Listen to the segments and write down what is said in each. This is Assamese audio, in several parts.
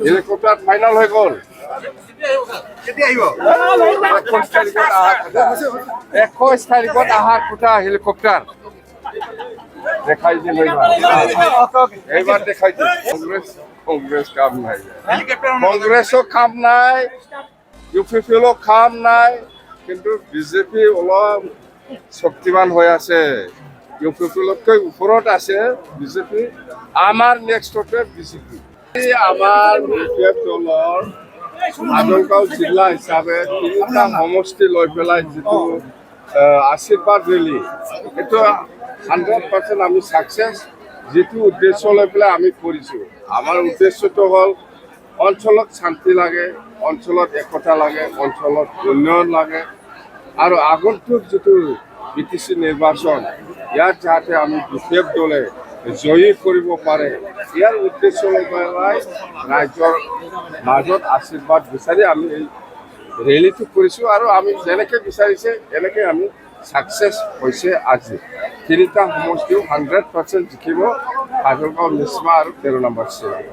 হেলিকপ্টাৰ ফাইনেল হৈ গ'ল। 21 তাৰিখত অহাৰ কথা হেলিকপ্টাৰ দেখাই দিল। এইবাৰ দেখাই দিল। কংগ্ৰেছ কাম নাই, কংগ্ৰেছও কাম নাই, UPPও কাম নাই, কিন্তু বিজেপি অলপ শক্তিমান হৈ আছে। UPPতকৈ ওপৰত আছে বিজেপি। আমাৰ নেক্সটতে বিজেপি। আমাৰ BPF দলৰ আজলগাঁও জিলা হিচাপে 3টা সমষ্টি লৈ পেলাই যিটো আশীৰ্বাদ ৰেলী, এইটো 100% আমি ছাকচেছ। যিটো উদ্দেশ্য লৈ পেলাই আমি কৰিছোঁ, আমাৰ উদ্দেশ্যটো হ'ল অঞ্চলত শান্তি লাগে, অঞ্চলত একতা লাগে, অঞ্চলত উন্নয়ন লাগে, আৰু আগন্তুক যিটো BTC নিৰ্বাচন, ইয়াত যাতে আমি BPF দলে জয়ী কৰিব পাৰে, ইয়াৰ উদ্দেশ্য লৈ পেলাই ৰাজ্যৰ মাজত আশীৰ্বাদ বিচাৰি আমি এই ৰেলীটো কৰিছোঁ। আৰু আমি যেনেকৈ বিচাৰিছে এনেকৈ আমি ছাকচেছ হৈছে। আজি 3টা সমষ্টিও 100% জিকিব, আজলগাঁও, নিশ্মা আৰু 13 নম্বৰ চিট।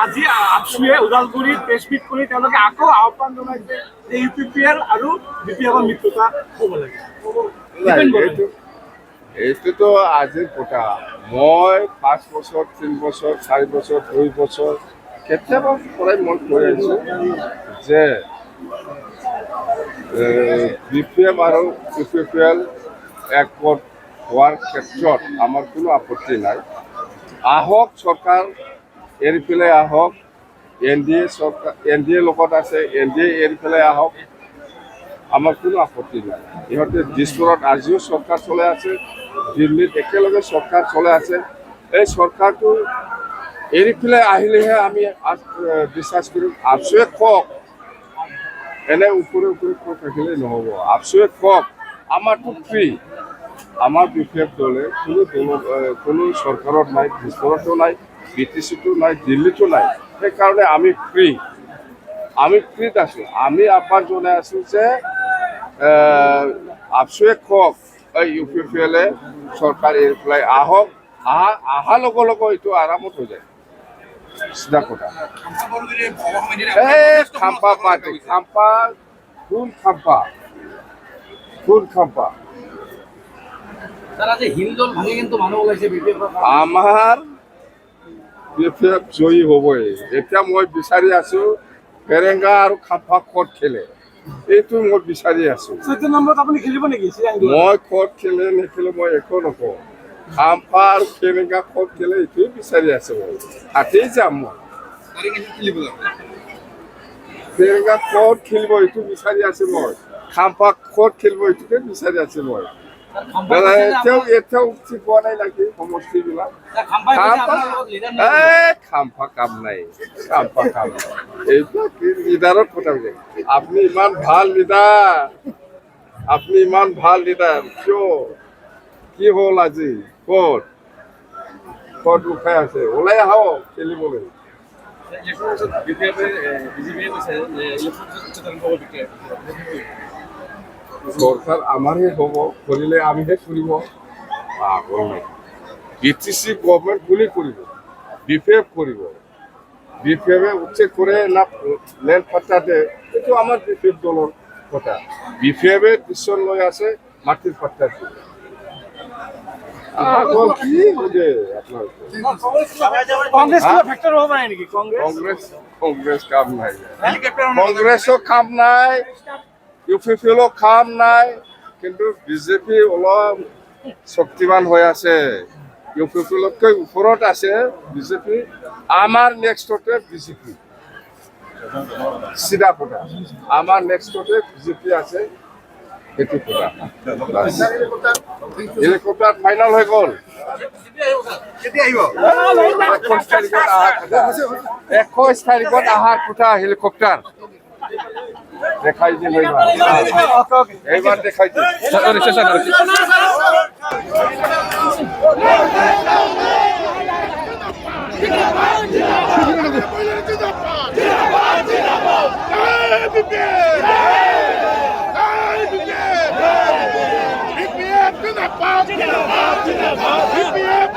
আজি আপচুৱে ওদালগুৰিত প্ৰেছ মিট কৰি তেওঁলোকে আকৌ আহ্বান জনাইছে যে UPPL আৰু BPFৰ মিত্ৰতা হ'ব লাগে। এইটোতো আজিৰ কথা। মই 5 বছৰ, 3 বছৰ, 4 বছৰ, 2 বছৰ কেতিয়াবা পৰাই মই কৈ আহিছোঁ যে BPF আৰু UPPL একমত হোৱাৰ ক্ষেত্ৰত আমাৰ কোনো আপত্তি নাই। আহক, চৰকাৰ এৰি পেলাই আহক, NDA লগত আছে, NDA এৰি পেলাই আহক, আমাৰ কোনো আপত্তি নাই। ইহঁতে দিছপুৰত আজিও চৰকাৰ চলাই আছে, দিল্লীত একেলগে চৰকাৰ চলাই আছে। এই চৰকাৰটো এৰি পেলাই আহিলেহে আমি বিশ্বাস কৰিম। আপচুৱে কওক, এনে ওপৰে ওপৰে কৈ থাকিলে নহ'ব। আপচুৱে কওক, আমাৰতো ফ্ৰী। আমাৰ BPF দলে কোনো চৰকাৰত নাই, দিছপুৰতো নাই, BTCতো নাই, দিল্লীতো নাই। সেইকাৰণে আমি ফ্ৰীত আছোঁ। আমি আহ্বান জনাই আছোঁ যে আপচুৱে কওক, UPPL চৰকাৰ এৰি পেলাই আহক। অহাৰ লগে লগে এইটো আৰামত হৈ যায়। চিধা কথা। খাম্পা পাৰ্টি, খাম্পা কোন খাম্পা? আমাৰ BPF জয়ী হ'বই। এতিয়া মই বিচাৰি আছোঁ ফেৰেংগা আৰু খাম্পা ক'ত খেলে, এইটো মই বিচাৰি আছোঁ। মই ক'ত খেলে নেখেলে মই একো নকওঁ। খাম্পা আৰু ফেৰেংগা ক'ত খেলে এইটোৱে বিচাৰি আছোঁ। মই তাতেই যাম। মই ফেৰেংগা ক'ত খেলিব এইটো বিচাৰি আছোঁ। মই খাম্পা ক'ত খেলিব এইটোকে বিচাৰি আছোঁ। মই এতিয়াও উঠি পোৱা নাই নেকি সমষ্টিবিলাক। খাম্পা কাম নাই, এইবিলাক লিডাৰৰ কথা। আপুনি ইমান ভাল লিডাৰ, কিয় কি হ'ল আজি? ক'ত লুকাই আছে? ওলাই আহক খেলিবলৈ। চৰকাৰ আমাৰহে হ'ব, কৰিলে আমিহে কৰিব। BTC গভৰ্ণমেণ্ট কোনে কৰিব? BPF কৰিব। BPF উচ্ছেদ কৰে না লেণ্ড পাট্টা দিয়ে, এইটো আমাৰ BPF দলৰ কথা। BPF ডিচিশ্যন লৈ আছে মাটিৰ পাট্টা দিয়ে। কংগ্ৰেছ কাম নাই, কংগ্ৰেছও কাম নাই, UPPও কাম নাই, কিন্তু বিজেপি অলপ শক্তিমান হৈ আছে। UPPতকৈ ওপৰত আছে বিজেপি। আমাৰ নেক্সটতে বিজেপি। চিধা কথা, আমাৰ নেক্সটতে বিজেপি আছে। সেইটো কথা। হেলিকপ্টাৰ ফাইনেল হৈ গ'ল। 21 তাৰিখত অহাৰ কথা হেলিকপ্টাৰ দেখাই দিল। এইবাৰ দেখাই দিল। BPF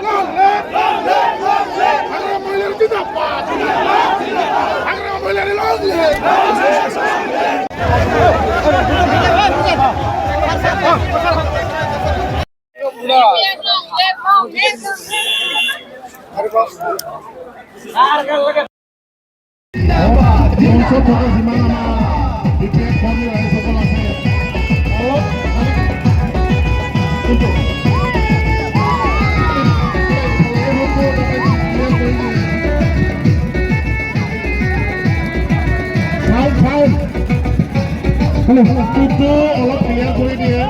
স্কুলটো অলপ ক্লিয়াৰ কৰি দিয়ে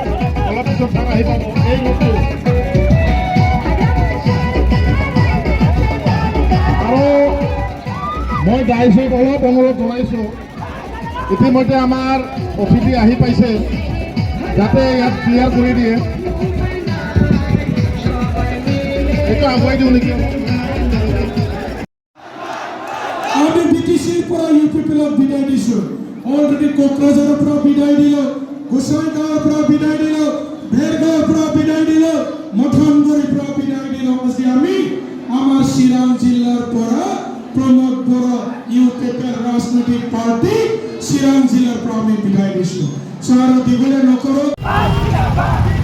অলপ পিছত তাত আহি পাব এই ৰোডটো আৰু মই ডাইচত অলপ অনুৰোধ জনাইছোঁ ইতিমধ্যে আমাৰ অতিথি আহি পাইছে যাতে ইয়াত ক্লিয়াৰ কৰি দিয়ে এইটো আগুৱাই দিওঁ নেকি আমি বিটিসিৰ পৰা ইউপিপিএলক বিদায় দিছোঁ অলৰেডি কোকৰাঝাৰৰ পৰা বিদায় দিলোঁ গোসাইগাঁৱৰ পৰা বিদায় দিলোঁ ভেৰগাঁৱৰ পৰা বিদায় দিলোঁ মঠনগুৰিৰ পৰা বিদায় দিলোঁ আজি আমি আমাৰ চিৰাং জিলাৰ পৰা প্ৰমোদ বড়ো ইউপিপিএল ৰাজনৈতিক পাৰ্টি চিৰাং জিলাৰ পৰা আমি বিদায় দিছোঁ আৰু দীঘলীয়া নকৰোঁ